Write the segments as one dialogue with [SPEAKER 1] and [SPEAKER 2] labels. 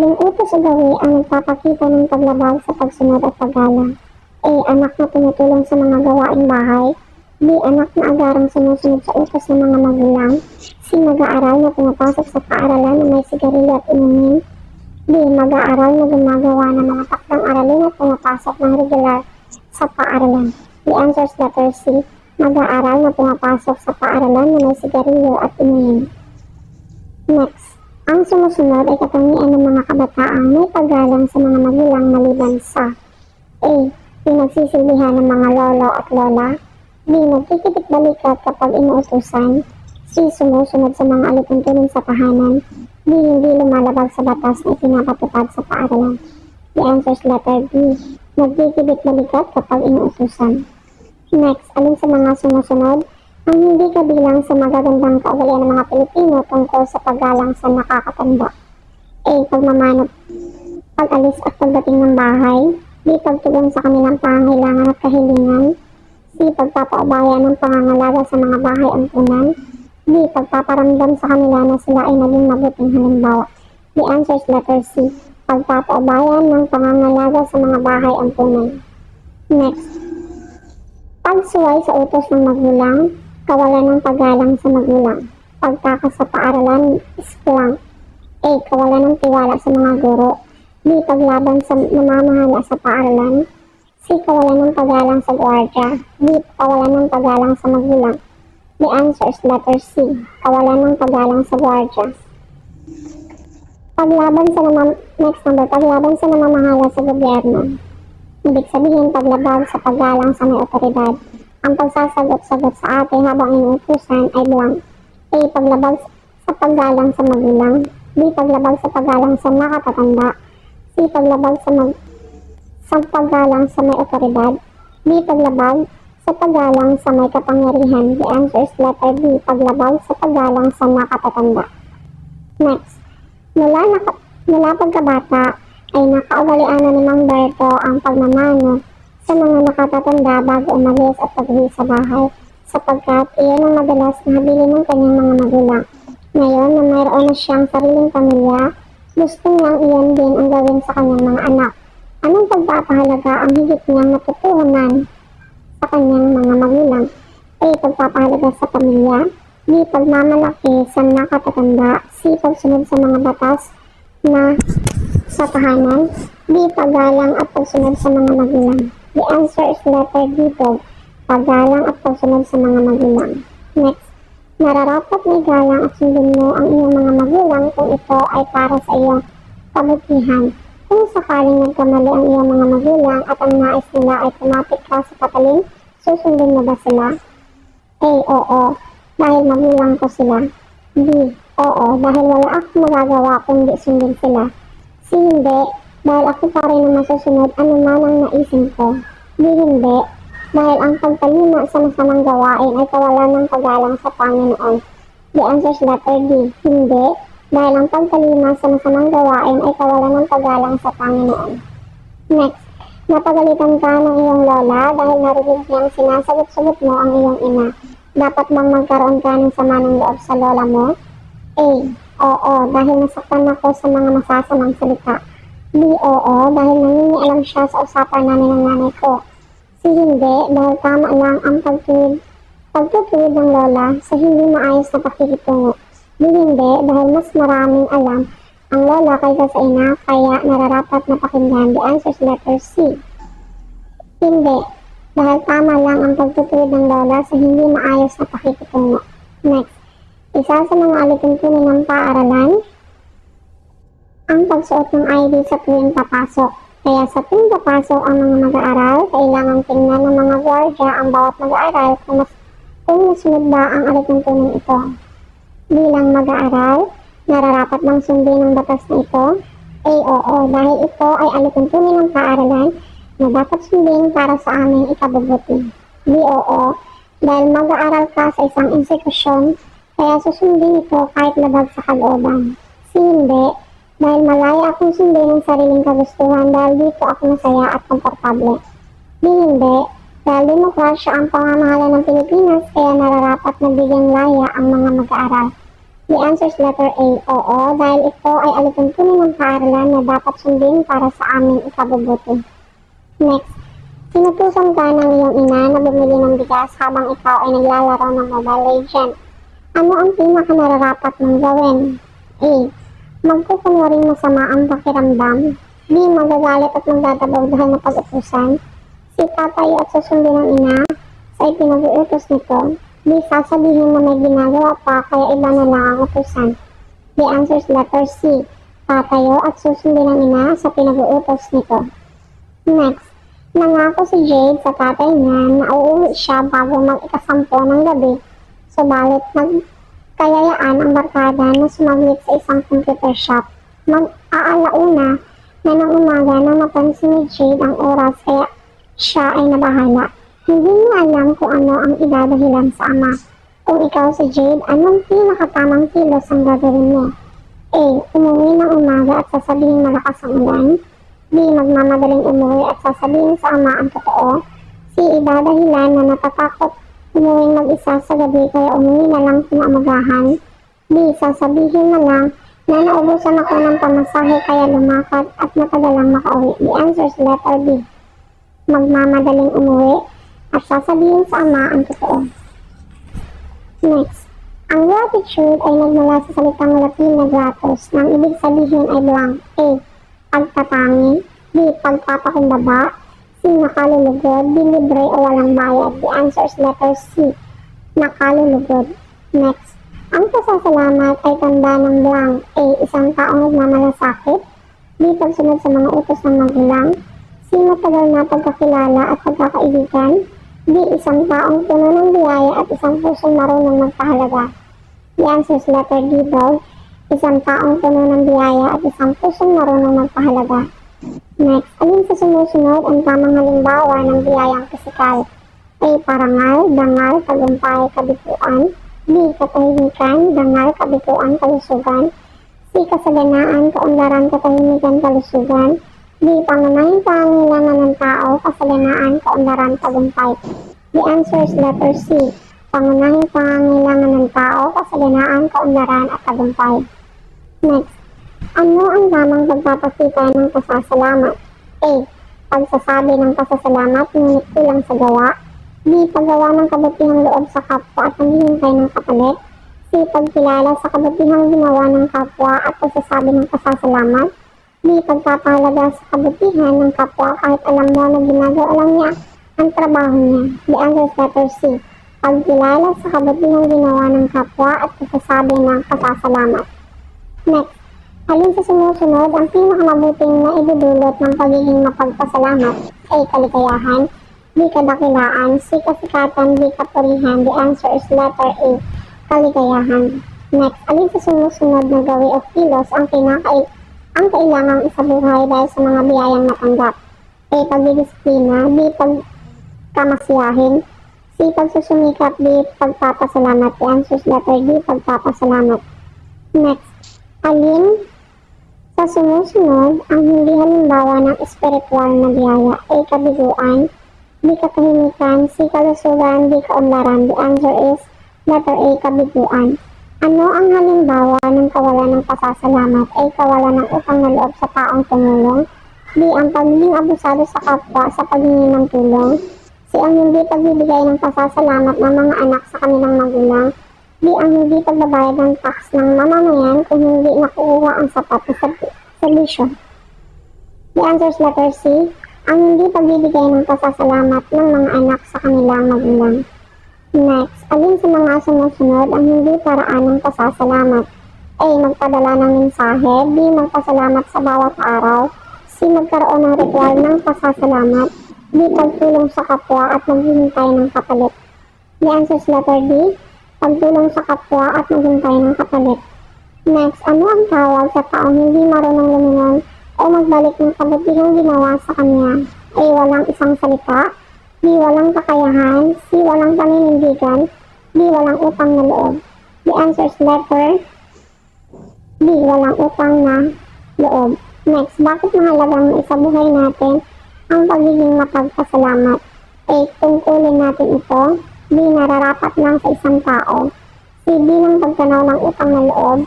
[SPEAKER 1] Aling utos o gawi ang nagpapakita ng paglabag sa pagsunod at paggalang? A. Anak na tumutulong sa mga gawaing bahay. B. Anak na agarang sumusunod sa utos ng mga magulang. C. Mag-aaral na pumapasok sa paaralan na may sigarilyo at inumin. D. Mag-aaral na gumagawa ng mga takdang aralin at pumapasok ng regular sa paaralan. The answer is letter C. Mag-aaral na pumapasok sa paaralan na may sigarilyo at inumin. Next, ang sumusunod ay katangian ng mga kabataang may paggalang sa mga magulang maliban sa A. Pinagsisilbihan ng mga lolo at lola. B. Nagkikibit-balikat kapag inuutusan. C. Sumusunod sa mga alituntunin sa tahanan. D. Hindi lumalabag sa batas na ipinapatupad sa paaralan. The answer is letter B. Nagkikibit-balikat kapag inuutusan. Next, alin sa mga sumusunod ang hindi kabilang sa magagandang kaugalian ng mga Pilipino tungkol sa paggalang sa nakakatanda? A. Pagmamano, pag-alis at pagdating ng bahay. B. Pagtugon sa kanilang pangangailangan at kahilingan. C. Pagpapaubaya ng pangangalaga sa mga bahay ampunan. D. Pagpaparamdam sa kanila na sila ay naging mabuting halimbawa. The answer is letter C. Pagpapaubaya ng pangangalaga sa mga bahay ampunan. Next, pagsuway sa utos ng magulang, kawalan ng paggalang sa magulang. Pagtakas sa paaralan, isklang. A. Kawalan ng tiwala sa mga guro. B. Paglaban sa namamahala sa paaralan. C. Kawalan ng paggalang sa gwardiya. D. Kawalan ng paggalang sa magulang. The answer is letter C. Kawalan ng paggalang sa gwardiya. Paglaban sa namamahala sa gobyerno. Ibig sabihin, paglabag sa paggalang sa may otoridad. Ang pagsasagot-sagot sa ate habang inuutusan ay blank. A. Paglabag sa paggalang sa magulang. B. Paglabag sa paggalang sa nakatatanda. C. Paglabag sa paggalang sa may otoridad. B. Paglabag sa paggalang sa may kapangyarihan. The answer is letter B. Paglabag sa paggalang sa nakatatanda. Next, mula pagkabata ay nakaugalian na ni Mang Berto ang pagmamano sa mga nakatatanda bago umalis at pag-uwi sa bahay, sapagkat iyon ang madalas na habilin ng kanyang mga magulang. Ngayon na mayroon na siyang sariling pamilya, gusto niyang iyon din ang gawin sa kanyang mga anak. Anong pagpapahalaga ang higit niyang natutuhanan sa kanyang mga magulang? A. Pagpapahalaga sa pamilya. B. Pagmamalaki sa nakatatanda. C. Pagsunod sa mga batas na sa tahanan. B. Paggalang at pagsunod sa mga magulang. The answer is letter D. Paggalang at pagsunod sa mga magulang. Next, nararapat may galang at sundin mo ang iyong mga magulang kung ito ay para sa iyong kabutihan. Kung sakaling nagkamali ang iyong mga magulang at ang nais nila ay tumapit ka sa patalim, susundin mo ba sila? A. Oo, dahil magulang ko sila. B. Oo, dahil wala akong magagawa kundi sundin sila. C. Hindi, dahil ako pa rin ang masusunod anuman ang naisin ko. D. Hindi, dahil ang pagtalima sa masamang gawain ay kawalan ng paggalang sa Panginoon. The answer is letter D. Hindi, dahil ang pagtalima sa masamang gawain ay kawalan ng paggalang sa Panginoon. Next, napagalitan ka ng iyong lola dahil narinig niyang sinasagot-sagot mo ang iyong ina. Dapat bang magkaroon ka ng sama ng loob sa lola mo? A. Oo, dahil nasaktan ako sa mga masasamang salita. B. Oo, dahil nangingialam siya sa usapan namin ng nanay ko. C. Hindi, dahil tama lang ang pagtutuwid ng lola sa hindi maayos na pakikitungo. D. Hindi, dahil mas maraming alam ang lola kaysa sa ina, kaya nararapat na pakinggan. The answer is letter C. Hindi, dahil tama lang ang pagtutuwid ng lola sa hindi maayos na pakikitungo. Next, isa sa mga alituntunin ng paaralan, ang pagsuot ng ID sa tuwing papasok. Kaya sa tuwing papasok ang mga mag-aaral, kailangang tingnan ng mga gwardiya ang bawat mag-aaral kung nasunod ba ang alituntunin ito. Bilang mag-aaral, nararapat bang sundin ang batas na ito? A. Oo, dahil ito ay alituntunin ng paaralan na dapat sundin para sa aming ikabubuti. B. Oo, dahil mag-aaral ka sa isang institusyon, kaya susundin ito kahit labag sa kalooban. C. Hindi, dahil malaya akong sundin ang sariling kagustuhan dahil dito ako masaya at komportable. D. Hindi, dahil demokrasya ang pamamahala ng Pilipinas kaya nararapat na bigyang laya ang mga mag-aaral. The answer is letter A, oo, dahil ito ay alituntunin ng paaralan na dapat sundin para sa aming ikabubuti. Next, sinutusan ka ng iyong ina na bumili ng bigas habang ikaw ay naglalaro ng Mobile Legends. Ano ang pinakanararapat mong gawin? A. Magkukunwaring masama ang pakiramdam. B. Magagalit at magdadabog dahil na pag-utusan. C. Tatayo at susundin ng ina sa ipinag-uutos nito. D. Sasabihin na may ginagawa pa kaya iba na lang ang utusan. The answer is letter C. Tatayo at susundin ng ina sa pinag-uutos nito. Next, nangako si Jade sa tatay niya na uuwi siya bago mag-ikasampo ng gabi. Subalit nagkayayaan ang barkada na sumaglit sa isang computer shop. Mag-aalauna na ng umaga na mapansin ni Jade ang oras kaya siya ay nabahala. Hindi niya alam kung ano ang idadahilan sa ama. Kung ikaw si Jade, anong pinakatamang kilos ang gagawin mo? A. Umuwi ng umaga at sasabihin malakas ang ulan. B. Magmamadaling umuwi at sasabihin sa ama ang totoo. C. Idadahilan na natatakot umuwi mag-isa sa gabi kaya umuwi na lang kinaumagahan. D. Sasabihin na lang na naubusan ako ng pamasahe kaya lumakad at matagalang makauwi. The answer is letter B. Magmamadaling umuwi at sasabihin sa ama ang totoo. Next, ang gratitude ay nagmula sa salitang Latin na gratus, nang ibig sabihin ay blank. A. Pagtatangi. B. Pagpapakumbaba. C. Nakalulugod. D. Libre o walang bayad. The answer is letter C. Nakalulugod. Next, ang pasasalamat ay tanda ng blank. A. Isang taong nagmamalasakit. B. Pagsunod sa mga utos ng magulang. C. Matagal na pagkakilala at pagkakaibigan. D. Isang taong puno ng biyaya at isang pusong marunong magpahalaga. The answer is letter D, bro. Isang taong puno ng biyaya at isang pusong marunong magpahalaga. Next, alin sa sumusunod ang tamang halimbawa ng biyayang pisikal? A. Parangal, dangal, tagumpay, kabiguan. B. Katahimikan, dangal, kabiguan, kalusugan. C. Kasaganaan, kaunlaran, katahimikan, kalusugan. D. Pangunahing pangangailangan ng tao, kasaganaan, kaunlaran, tagumpay. The answer is letter C. Pangunahing pangangailangan ng tao, kasaganaan, kaunlaran, at tagumpay. Next, ano ang tamang pagpapakita ng pasasalamat? A. Pagsasabi ng pasasalamat ngunit kulang sa gawa. B. Paggawa ng kabutihang loob sa kapwa at paghihintay ng kapalit. C. Pagkilala sa kabutihang ginawa ng kapwa at pagsasabi ng pasasalamat. D. Pagpapahalaga sa kabutihan ng kapwa kahit alam mo na ginagawa lang niya ang trabaho niya. The answer is letter C. Pagkilala sa kabutihang ginawa ng kapwa at pagsasabi ng pasasalamat. Next, alin sa sumusunod ang pinakamabuting na idudulot ng pagiging mapagpasalamat? A. Kaligayahan. B. Kadakilaan. C. Kasikatan. D. Kapurihan. The answer is letter A. Kaligayahan. Next, alin sa sumusunod na gawi o kilos ang kailangang isabuhay dahil sa mga biyayang natanggap? A. Pagdidisiplina. B. Pagkamasiyahin. C. Pagsusumikap. D. Pagpapasalamat. The answer is letter D. Pagpapasalamat. Next, alin sa sumusunod ang hindi halimbawa ng espiritual na biyaya? A. Kabiguan. B. Katahimikan. C. Kalusugan. D. Kaunlaran. The answer is letter A. Kabiguan. Ano ang halimbawa ng kawalan ng pasasalamat? A. Kawalan ng utang na loob sa taong tumulong. B. Ang pagiging abusado sa kapwa sa paghingi ng tulong. C. Ang hindi pagbibigay ng pasasalamat ng mga anak sa kanilang magulang. D. Ang hindi pagbabayad ng tax ng mamamayan kung hindi nakukuha ang sapat na serbisyo. The answer is letter C. Ang hindi pagbibigay ng pasasalamat ng mga anak sa kanilang magulang. Next, alin sa mga sumusunod ang hindi paraan ng pasasalamat? A. Magpadala ng mensahe. B. Magpasalamat sa bawat araw. C. Magkaroon ng ritual ng pasasalamat. D. Pagtulong sa kapwa at maghihintay ng kapalit. The answer is letter D. Pagtulong sa kapwa at maghintay ng kapalit. Next, ano ang tawag sa taong hindi marunong lumingon o magbalik ng kabutihang ginawa sa kanya? A. Walang isang salita. B. Walang kakayahan. C. Walang paninindigan. D. Walang utang na loob. The answer is letter D. Walang utang na loob. Next, bakit mahalagang isabuhay natin ang pagiging mapagpasalamat? A. Tungkulin natin ito. B. Nararapat lang sa isang tao. C. C. Bilang pagtanaw ng utang na loob.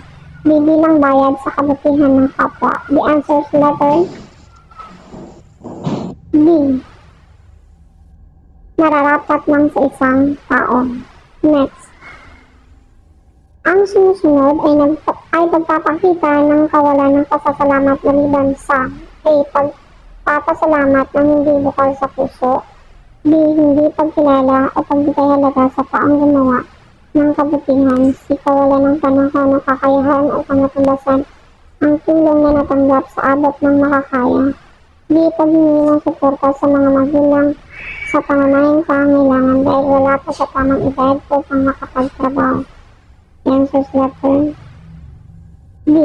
[SPEAKER 1] D. Bilang bayad sa kabutihan ng kapwa. The answer is letter D. Nararapat lang sa isang tao. Next. Ang sumusunod ay pagpapakita ng kawalan ng pasasalamat maliban sa A. Pagpapasalamat ng hindi bukal sa puso. B. Hindi pagkilala o pagbigay halaga sa taong gumawa ng kabutihan. C. Kawalan ng panahon ng kakayahan o pangatuklasan ang tulong na natanggap sa abot ng makakaya. D. Paghingi ng suporta sa mga magulang sa pangunahing pangangailangan dahil wala pa sa tamang edad upang makapagtrabaho. The answer is letter B.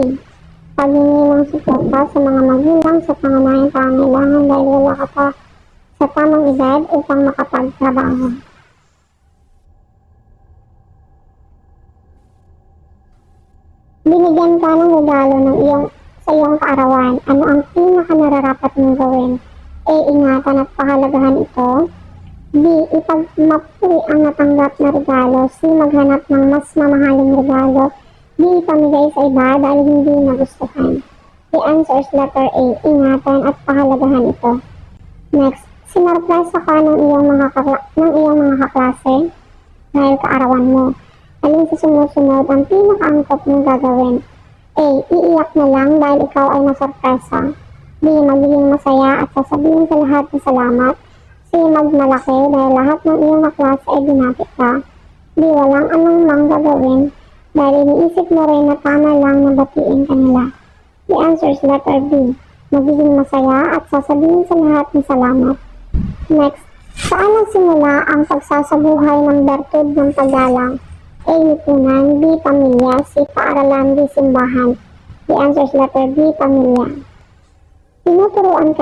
[SPEAKER 1] Paghingi ng suporta sa mga magulang sa pangunahing pangangailangan dahil wala ka pa sa tamang edad upang makapagtrabaho. Binigyan ka ng regalo sa iyong kaarawan. Ano ang pinakanararapat mong gawin? A. Ingatan at pahalagahan ito. B. Ipagmapuri ang natanggap na regalo. C. Maghanap ng mas mamahaling regalo. D. Ipamigay sa iba dahil hindi nagustuhan. The answer is letter A. Ingatan at pahalagahan ito. Next. Sinurpresa ka ng iyong mga kaklase dahil kaarawan mo. Alin sa sumusunod ang pinakaangkop mong gagawin? A. Iiyak na lang dahil ikaw ay nasurpresa. B. Magiging masaya at sasabihin sa lahat ng salamat. C. Magmalaki dahil lahat ng iyong kaklase ay ginapit ka. D. Walang anumang gagawin dahil iniisip mo rin na tama lang na batiin kanila. The answer is letter B. Magiging masaya at sasabihin sa lahat ng salamat. Next. Saan nagsimula ang pagsasabuhay ng bertud ng paggalang? A. Lipunan. B. Pamilya. C. Paaralan. D. Simbahan. The answer is letter B. Pamilya. Tinuturuan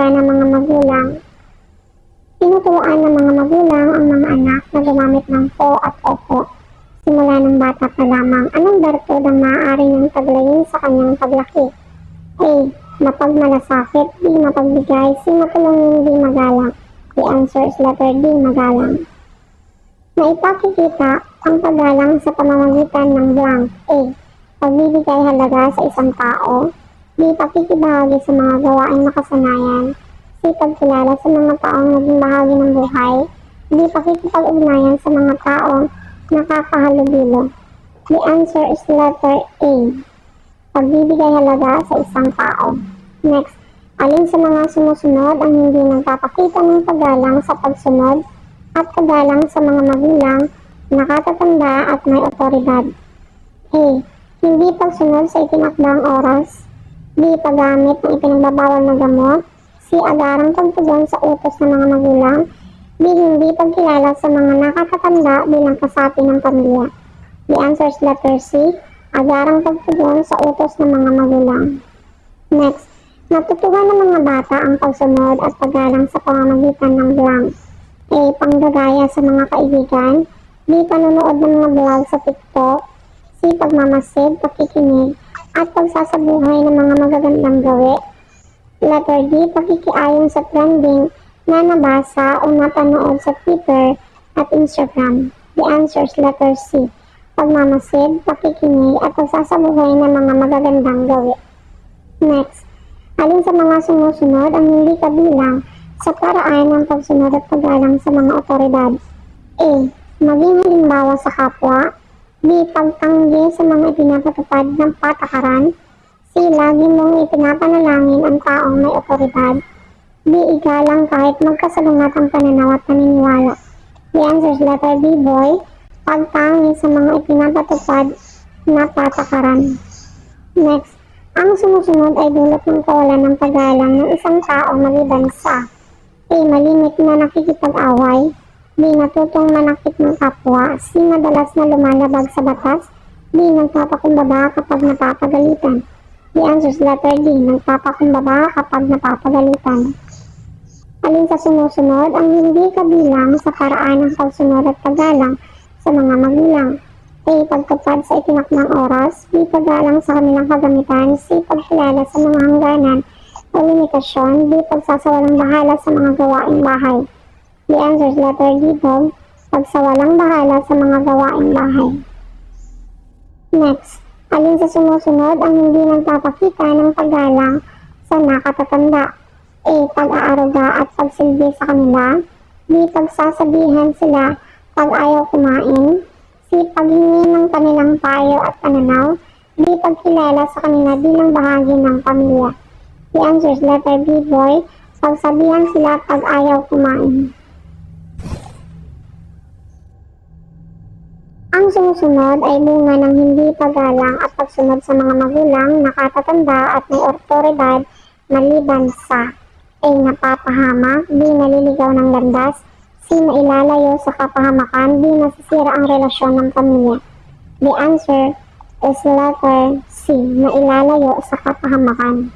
[SPEAKER 1] ng mga magulang ang mga anak na gumamit ng po at opo simula ng bata pa lamang. Anong bertud ang maaari niyang taglayin sa kanyang paglaki? A. Mapagmalasakit. B. Mapagbigay. C. Matulungin. D. Magalang. The answer is letter D. Magalang. Naipakikita ang paggalang sa pamamagitan ng blank. A. Pagbibigay halaga sa isang tao. B. Pakikibahagi sa mga gawaing makasanayan. C. Pagkilala sa mga taong naging bahagi ng buhay. D. Pakikipag-ugnayan sa mga taong nakakahalubilo. The answer is letter A. Pagbibigay halaga sa isang tao. Next. Alin sa mga sumusunod ang hindi nagpapakita ng paggalang sa pagsunod at paggalang sa mga magulang, nakatatanda at may otoridad? A. Hindi pagsunod sa itinakdang oras. B. Paggamit ng ipinagbabawal na gamot. C. Agarang pagtugon sa utos ng mga magulang. D. Hindi pagkilala sa mga nakatatanda bilang kasapi ng pamilya. The answer is letter C. Agarang pagtugon sa utos ng mga magulang. Next. Natutuhan ng mga bata ang pagsunod at paggalang sa pamamagitan ng blank. A. Panggagaya sa mga kaibigan. B. Panonood ng mga vlog sa TikTok. C. Pagmamasid, pakikinig, at pagsasabuhay ng mga magagandang gawi. Letter D. Pakikiayon sa trending na nabasa o napanood sa Twitter at Instagram. The answer is letter C. Pagmamasid, pakikinig, at pagsasabuhay ng mga magagandang gawi. Next. Alin sa mga sumusunod ang hindi kabilang sa paraan ng pagsunod at paggalang sa mga otoridad? A. Maging halimbawa sa kapwa. B. Pagtanggi sa mga ipinapatupad ng patakaran. C. Lagi mong ipinapanalangin ang taong may otoridad. D. Igalang kahit magkasalungat ang pananaw at paniniwala. The answer is letter B. Boy. Pagtangi sa mga ipinapatupad na patakaran. Next. Ang sumusunod ay dulot ng kawalan ng paggalang ng isang tao maliban sa A. Malimit na nakikipag-away. B. Natutong manakit ng kapwa. C. Madalas na lumalabag sa batas. D. Nagpapakumbaba kapag napapagalitan. The answer is letter D. Nagpapakumbaba kapag napapagalitan. Alin sa sumusunod ang hindi kabilang sa paraan ng pagsunod at paggalang sa mga magulang? A. Pagtupad sa itinakdang oras. B. Paggalang sa kanilang kagamitan. C. Pagkilala sa mga hangganan o limitasyon. D. Pagsasawalang bahala sa mga gawaing bahay. The answer is letter D. Pagsawalang bahala sa mga gawaing bahay. Next, alin sa sumusunod ang hindi nagpapakita ng paggalang sa nakatatanda? A. Pag-aaruga at pagsilbi sa kanila. B. Pagsasabihan sila pag ayaw kumain. C. Paghingi ng kanilang payo at pananaw. D. Pagkilala sa kanila bilang bahagi ng pamilya. The answer is letter B, boy. Pagsabihan sila pag ayaw kumain. Ang sumusunod ay bunga ng hindi paggalang at pagsunod sa mga magulang, nakatatanda at may otoridad maliban sa A. Napapahamak. B. Naliligaw ng landas. C. Nailalayo sa kapahamakan. D. Nasisira ang relasyon ng pamilya. The answer is letter C. Nailalayo sa kapahamakan.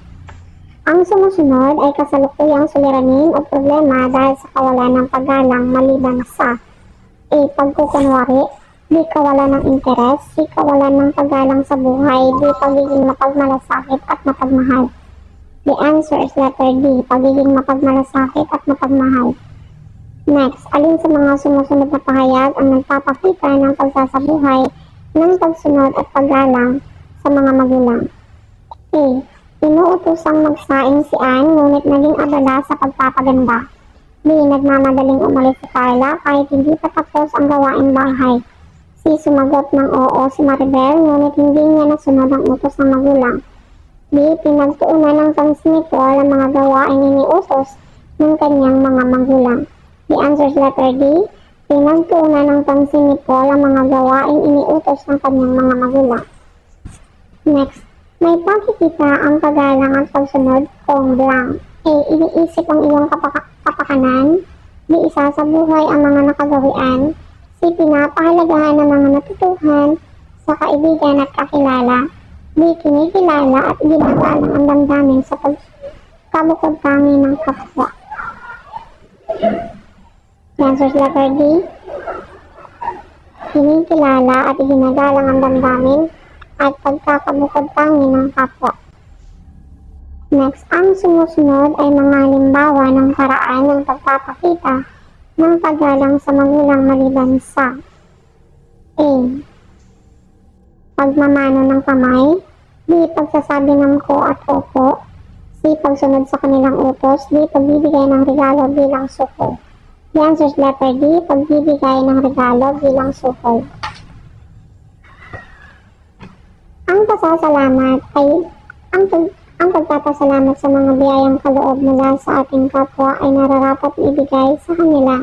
[SPEAKER 1] Ang sumusunod ay kasalukuyang suliranin o problema dahil sa kawalan ng paggalang maliban sa A. Pagkukunwari. B. Kawalan ng interes. C. Kawalan ng paggalang sa buhay. D. Pagiging mapagmalasakit at mapagmahal. The answer is letter D. Pagiging mapagmalasakit at mapagmahal. Next, alin sa mga sumusunod na pahayag ang nagpapakita ng pagsasabuhay ng pagsunod at paggalang sa mga magulang? A. Inuutosang magsaing si Ann ngunit naging abala sa pagpapaganda. B. Nagmamadaling umalis si Carla kahit hindi pa tapos ang gawaing bahay. C. Sumagot ng oo si Maribel ngunit hindi niya nasunod ang utos ng magulang. B. Pinagtuunan ng pansin nito ang mga gawaing iniutos ng kanyang mga magulang. The answer is letter D. Pinagtuunan ng pansin nito ang mga gawaing iniutos ng kanyang mga magulang. Next, may pakikita ang paggalang at pagsunod kung blank. A. Iniisip ang iyong kapakanan. B. Isasabuhay ang mga nakagawian. C. Pinapahalagahan ng mga natutuhan sa kaibigan at kakilala. B. Kinikilala at ginagalang ang damdamin sa pagkabukod-tangi ng kapwa. The answer is letter D. Kinikilala at ginagalang ang damdamin at pagkakabukod-tangi ng kapwa. Next, ang sumusunod ay mga halimbawa ng paraan ng pagpapakita ng paggalang sa magulang maliban sa A. Pagmamano ng kamay. B. Pagsasabi ng ko at opo. C. Pagsunod sa kanilang utos. D. Pagbibigay ng regalo bilang suko. The answer is letter D. Pagbibigay ng regalo bilang suko. Ang pasasalamat ay ang pagpapasalamat sa mga biyayang kaloob mula sa ating kapwa ay nararapat ibigay sa kanila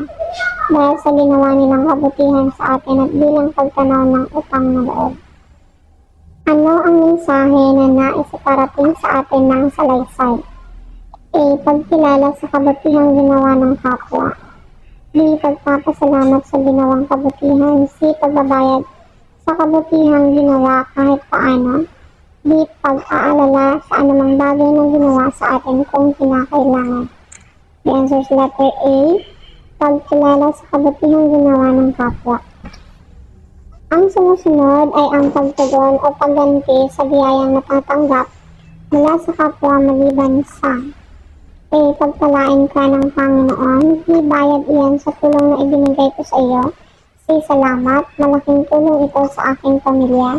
[SPEAKER 1] dahil sa ginawa nilang kabutihan sa atin at bilang pagtanaw ng utang na loob. Ano ang mensahe na nais iparating sa atin ng salaysay? A. Pagkilala sa kabutihang ginawa ng kapwa. B. Pagpapasalamat sa ginawang kabutihan. C. Pagbabayad sa kabutihang ginawa kahit paano. D. Pag-aalala sa anumang bagay na ginawa sa atin kung kinakailangan. The answer is letter A. Pagkilala sa kabutihang ginawa ng kapwa. Ang sumusunod ay ang pagtugon o pagganti sa biyayang natatanggap mula sa kapwa maliban sa A. Pagpalain ka ng Panginoon. B. Bayad iyan sa tulong na ibinigay ko sa iyo. C. Salamat. Malaking tulong ito sa aking pamilya.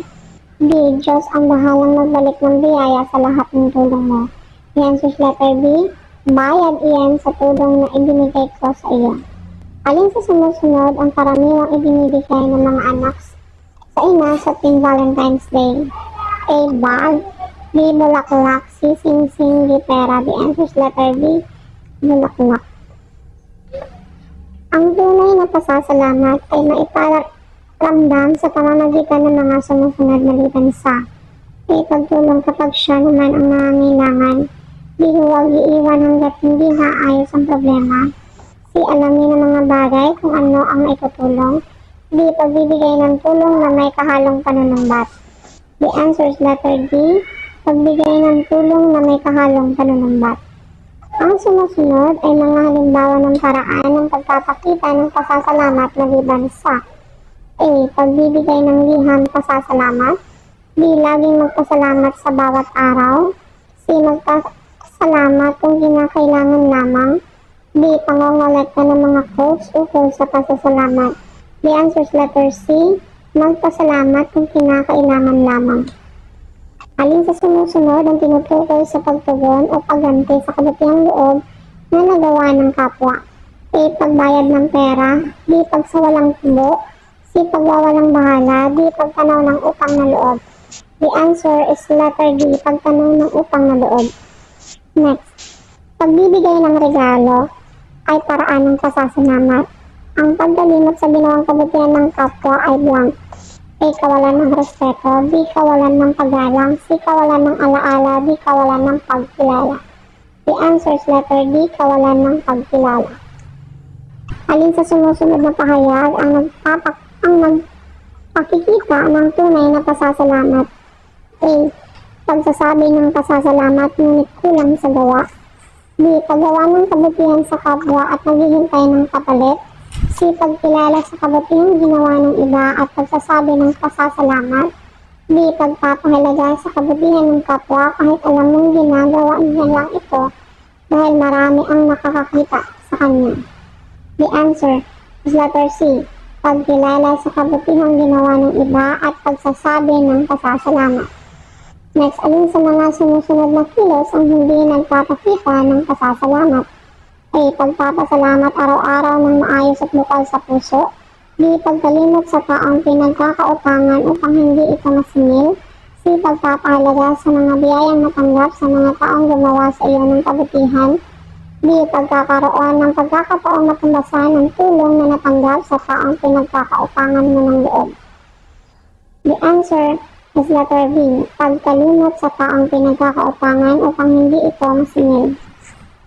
[SPEAKER 1] B. Diyos ang bahalang magbalik ng biyaya sa lahat ng tulong mo. The answer is letter B. Bayad iyan sa tulong na ibinigay ko sa iyo. Alin sa sumusunod ang karaniwang ibinibigay ng mga anak sa ina sa tuwing Valentine's Day? A. Bag. B. Bulaklak. C. Sing-sing. D. Pera. The answer is letter B. Bulaklak. Ang tunay na pasasalamat ay maiparamdam sa pamamagitan ng mga sumusunod maliban sa A. Pagtulong kapag siya naman ang nangangailangan. B. Huwag iiwan hanggat hindi naayos ang problema. C. Alamin ang mga bagay kung ano ang maitutulong. D. Pagbibigay ng tulong na may kahalong panunumbat. The answer is letter D. Pagbigay ng tulong na may kahalong panunumbat. Ang sumusunod ay mga halimbawa ng paraan ng pagpapakita ng pasasalamat maliban sa A. Pagbibigay ng liham pasasalamat. B. Laging magpasalamat sa bawat araw. C. Magpasalamat kung kinakailangan lamang. D. Pangongolekta ng mga quotes ukol sa pasasalamat. The answer is letter C. Magpasalamat kung kinakailangan lamang. Alin sa sumusunod ang tinutukoy sa pagtugon o pagganti sa kabutihang loob na nagawa ng kapwa? A. Pagbayad ng pera. B. Pagsawalang tubo. C. Pagwawalang bahala. D. Pagtanaw ng utang na loob. The answer is letter D. Pagtanaw ng utang na loob. Next, pagbibigay ng regalo ay paraan ng pasasalamat. Ang pagdalimot sa ginawang kabutihan ng kapwa ay blank. A. Kawalan ng respeto. B. Kawalan ng paggalang. C. Kawalan ng alaala. D. Kawalan ng pagkilala. The answer is letter D. Kawalan ng pagkilala. Alin sa sumusunod na pahayag ang nagpakikita ng tunay na pasasalamat? A. Pagsasabi ng pasasalamat ngunit kulang sa gawa. B. Paggawa ng kabutihan sa kapwa at naghihintay ng kapalit. C. Pagkilala sa kabutihang ginawa ng iba at pagsasabi ng pasasalamat. D. Pagpapahalaga sa kabutihan ng kapwa kahit alam mong ginagawa niya lang ito dahil marami ang nakakakita sa kanya. The answer is letter C. Pagkilala sa kabutihang ginawa ng iba at pagsasabi ng pasasalamat. Next, alin sa mga sumusunod na kilos ang hindi nagpapakita ng pasasalamat? A. Pagpapasalamat araw-araw ng maayos at bukal sa puso. B. Pagkalimot sa taong pinagkakautangan upang hindi ito masingil. C. Pagpapahalaga sa mga biyayang natanggap sa mga taong gumawa sa iyo ng kabutihan. D. Pagkakaroon ng pagkakataong matumbasan ng tulong na natanggap sa taong pinagkakautangan mo ng loob. The answer is letter B. Pagkalimot sa taong pinagkakautangan upang hindi ito masingil.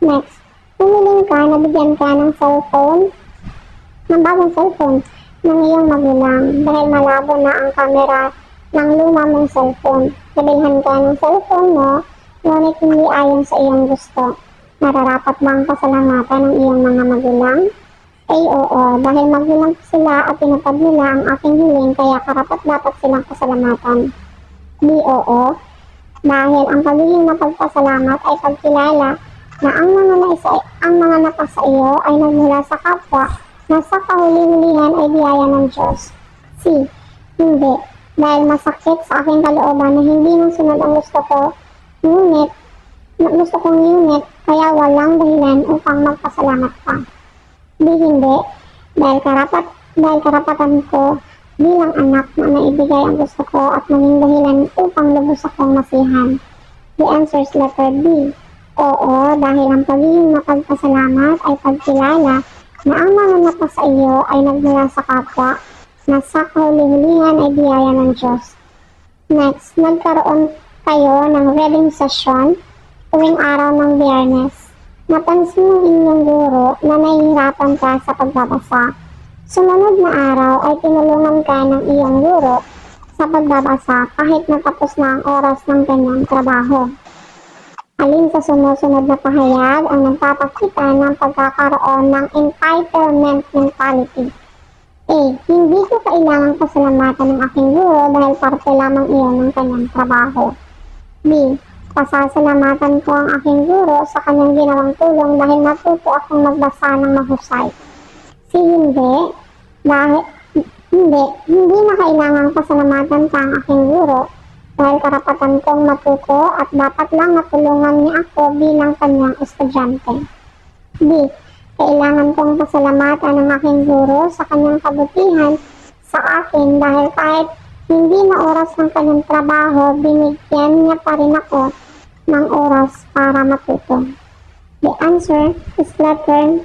[SPEAKER 1] Next, pumiling ka na bigyan ka ng bagong cellphone ng iyong magulang dahil malabo na ang kamera ng luma mong cellphone. Nabilhan ka ng cellphone mo, ngunit hindi ayon sa iyong gusto. Nararapat bang pasalamatan ng iyong mga magulang? A. Oo, dahil magulang sila at tinupad nila ang aking hiling kaya karapat-dapat silang pasalamatan. B. Oo, dahil ang pagiging mapagpasalamat ay pagkilala na ang mga napa sa iyo ay nagmula sa kapwa na sa kahuli-hulihan ay biyaya ng Diyos. C. Hindi, dahil masakit sa aking kalooban na hindi masunod ang gusto kong unit kaya walang dahilan upang magpasalamat pa. D. Hindi, dahil karapatan ko bilang anak na naibigay ang gusto ko at maging dahilan upang lubos akong masihan. The answer is letter B. Oo, dahil ang pagiging mapagpasalamat ay pagkilala na ang mga napa sa iyo ay nagmula sa kapwa na sa kahuli-hulihan ay biyaya ng Diyos. Next, nagkaroon kayo ng reading session tuwing araw ng Biyernes. Napansin ng inyong guro na nahihirapan ka sa pagbabasa. Sumunod na araw ay tinulungan ka ng iyong guro sa pagbabasa kahit natapos na ang oras ng kanyang trabaho. Alin sa sumusunod na pahayag ang nagpapakita ng pagkakaroon ng entitlement mentality? A. Hindi ko kailangang pasalamatan ng aking guro dahil parte lamang iyon ng kanyang trabaho. B. Pasasalamatan ko ang aking guro sa kanyang ginawang tulong dahil natuto akong magbasa ng mahusay. C. Hindi na kailangang pasalamatan ka ang aking guro dahil karapatan kong matuto at dapat lang natulungan niya ako bilang kanyang estudyante. B. Kailangan kong pasalamatan ang aking guro sa kanyang kabutihan sa akin dahil kahit hindi na oras ng kanyang trabaho, binigyan niya pa rin ako ng oras para matuto. The answer is letter